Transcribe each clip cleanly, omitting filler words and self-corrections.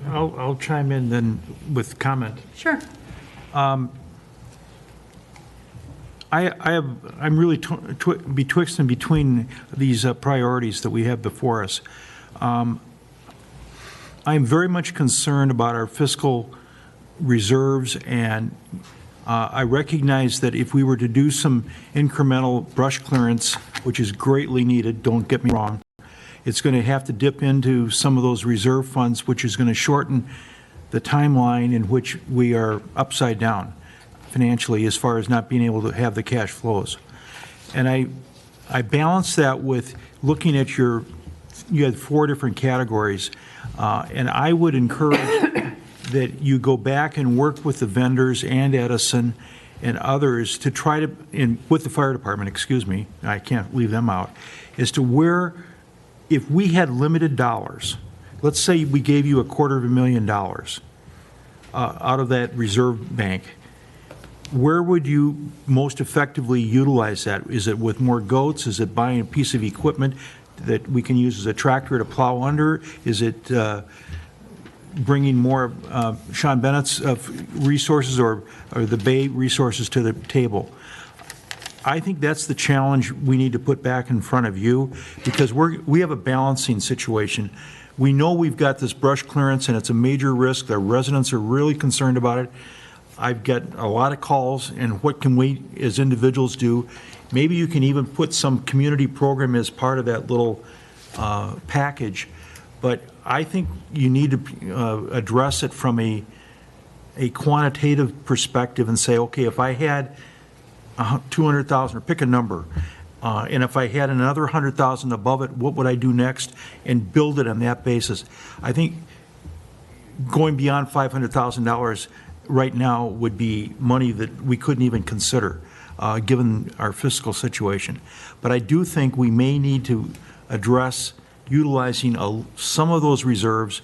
I'll chime in then with comment. Sure. I'm really betwixt and between these priorities that we have before us. I'm very much concerned about our fiscal reserves, and I recognize that if we were to do some incremental brush clearance, which is greatly needed, don't get me wrong, it's going to have to dip into some of those reserve funds, which is going to shorten the timeline in which we are upside down financially as far as not being able to have the cash flows. And I balance that with looking at you had 4 different categories, and I would encourage that you go back and work with the vendors and Edison and others to try to, with the fire department, excuse me, I can't leave them out, as to where, if we had limited dollars, let's say we gave you $250,000 out of that reserve bank, where would you most effectively utilize that? Is it with more goats? Is it buying a piece of equipment that we can use as a tractor to plow under? Is it bringing more Sean Bennett's resources or the Bay resources to the table? I think that's the challenge we need to put back in front of you, because we have a balancing situation. We know we've got this brush clearance and it's a major risk. The residents are really concerned about it. I've got a lot of calls, and what can we as individuals do? Maybe you can even put some community program as part of that little package. But I think you need to address it from a quantitative perspective and say, okay, if I had 200,000, or pick a number, and if I had another 100,000 above it, what would I do next? And build it on that basis. I think going beyond $500,000 right now would be money that we couldn't even consider, given our fiscal situation. But I do think we may need to address utilizing some of those reserves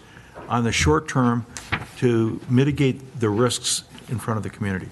on the short term to mitigate the risks in front of the community.